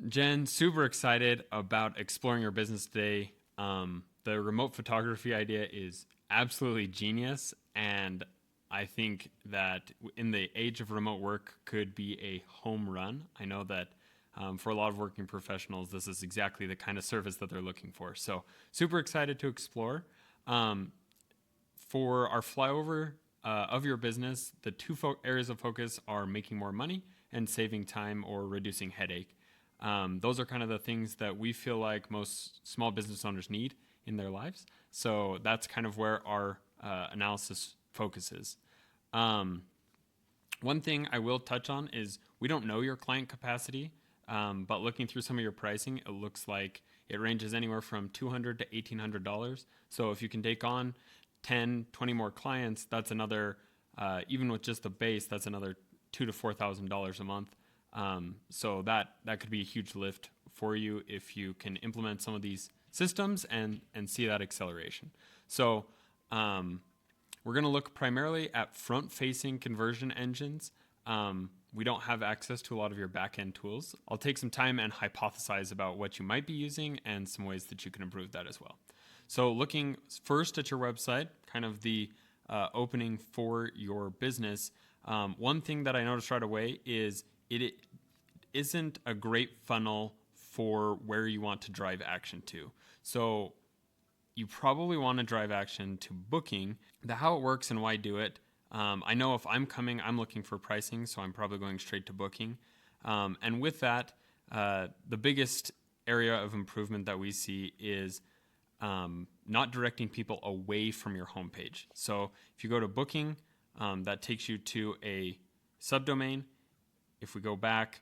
Jen, super excited about exploring your business today. The remote photography idea is absolutely genius, and I think that in the age of remote work could be a home run. I know that for a lot of working professionals, this is exactly the kind of service that they're looking for. So super excited to explore. Um, for our flyover of your business, the two areas of focus are making more money and saving time or reducing headache. Those are kind of the things that we feel like most small business owners need in their lives. So that's kind of where our analysis focuses. Um, One thing I will touch on is we don't know your client capacity, but looking through some of your pricing, it looks like it ranges anywhere from $200 to $1,800. So if you can take on 10, 20 more clients, that's another, even with just the base, that's another $2,000 to $4,000 a month. So that could be a huge lift for you if you can implement some of these systems and see that acceleration. So we're going to look primarily at front-facing conversion engines. We don't have access to a lot of your back-end tools. I'll take some time and hypothesize about what you might be using and some ways that you can improve that as well. So looking first at your website, kind of the opening for your business, one thing that I noticed right away is it isn't a great funnel for where you want to drive action to. So you probably want to drive action to booking. The how it works and why do it. I know if I'm coming, I'm looking for pricing, so I'm probably going straight to booking. And with that, the biggest area of improvement that we see is not directing people away from your homepage. So if you go to booking, that takes you to a subdomain. If we go back,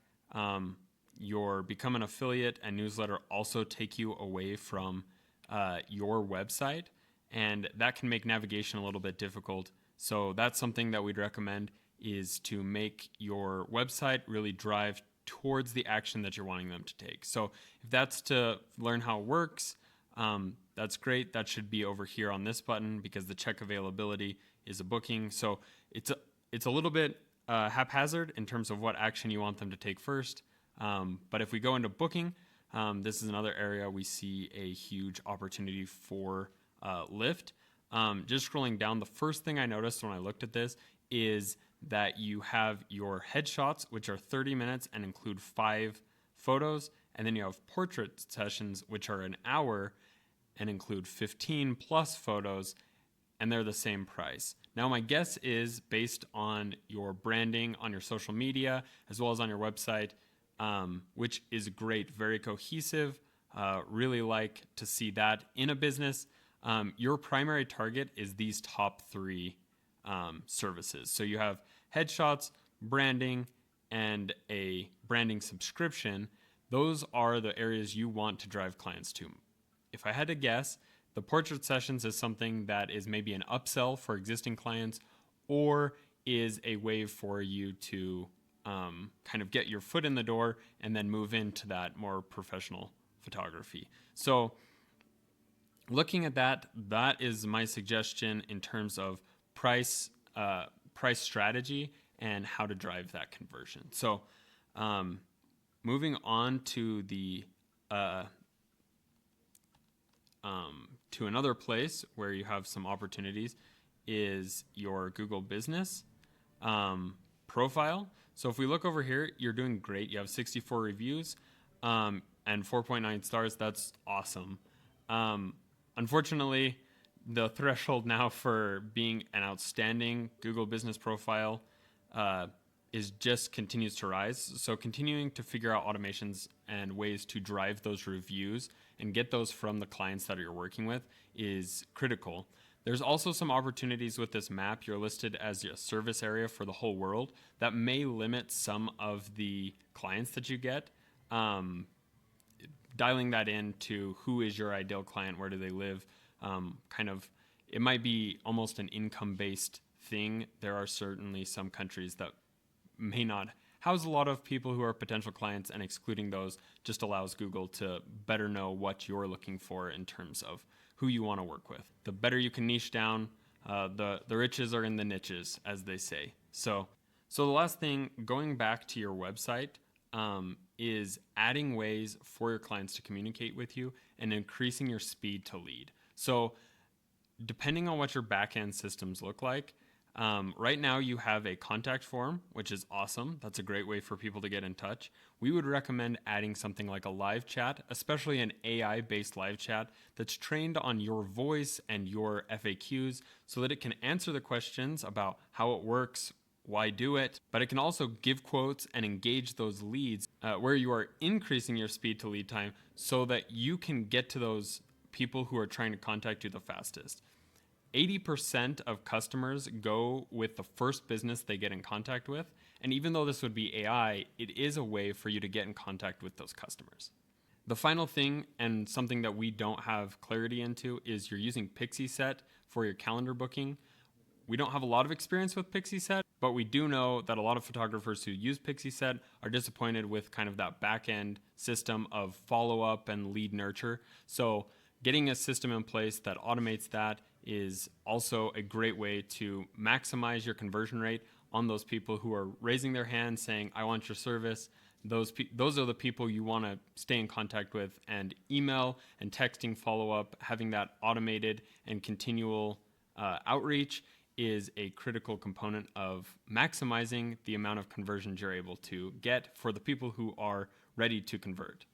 your become an affiliate and newsletter also take you away from your website, and that can make navigation a little bit difficult. So that's something that we'd recommend, is to make your website really drive towards the action that you're wanting them to take. So if that's to learn how it works, that's great. That should be over here on this button because the check availability is a booking. So it's a little bit haphazard in terms of what action you want them to take first. But if we go into booking, this is another area we see a huge opportunity for lift. Just scrolling down, the first thing I noticed when I looked at this is that you have your headshots, which are 30 minutes and include 5 photos. And then you have portrait sessions, which are an hour and include 15 plus photos, and they're the same price. Now, my guess is based on your branding on your social media, as well as on your website, which is great, very cohesive. Really like to see that in a business. Your primary target is these top 3 services. So you have headshots, branding, and a branding subscription. Those are the areas you want to drive clients to. If I had to guess, the portrait sessions is something that is maybe an upsell for existing clients, or is a way for you to kind of get your foot in the door and then move into that more professional photography. So looking at that, that is my suggestion in terms of price strategy and how to drive that conversion. So moving on to the to another place where you have some opportunities is your Google Business profile. So if we look over here, you're doing great. You have 64 reviews and 4.9 stars. That's awesome. Unfortunately, the threshold now for being an outstanding Google Business profile is just continues to rise. So continuing to figure out automations and ways to drive those reviews and get those from the clients that you're working with is critical. There's also some opportunities with this map. You're listed as a service area for the whole world. That may limit some of the clients that you get. Dialing that into who is your ideal client, where do they live, it might be almost an income-based thing. There are certainly some countries that may not house a lot of people who are potential clients, and excluding those just allows Google to better know what you're looking for in terms of who you want to work with. The better you can niche down, the riches are in the niches, as they say. So the last thing, going back to your website, is adding ways for your clients to communicate with you and increasing your speed to lead. So depending on what your backend systems look like, right now you have a contact form, which is awesome. That's a great way for people to get in touch. We would recommend adding something like a live chat, especially an AI-based live chat that's trained on your voice and your FAQs so that it can answer the questions about how it works, why do it, but it can also give quotes and engage those leads where you are increasing your speed to lead time so that you can get to those people who are trying to contact you the fastest. 80% of customers go with the first business they get in contact with. And even though this would be AI, it is a way for you to get in contact with those customers. The final thing, and something that we don't have clarity into, is you're using Pixieset for your calendar booking. We don't have a lot of experience with Pixieset, but we do know that a lot of photographers who use Pixieset are disappointed with kind of that back-end system of follow-up and lead nurture. So getting a system in place that automates that is also a great way to maximize your conversion rate on those people who are raising their hand saying, I want your service. Those are the people you want to stay in contact with, and email and texting follow-up, having that automated and continual outreach is a critical component of maximizing the amount of conversions you're able to get for the people who are ready to convert.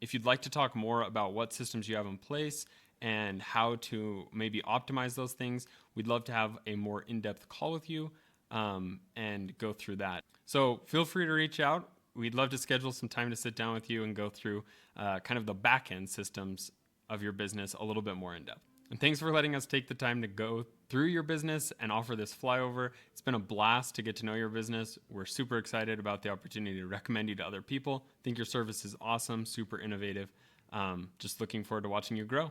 If you'd like to talk more about what systems you have in place and how to maybe optimize those things, we'd love to have a more in-depth call with you and go through that. So feel free to reach out. We'd love to schedule some time to sit down with you and go through kind of the back-end systems of your business a little bit more in depth. And thanks for letting us take the time to go through your business and offer this flyover. It's been a blast to get to know your business. We're super excited about the opportunity to recommend you to other people. Think your service is awesome, super innovative. Just looking forward to watching you grow.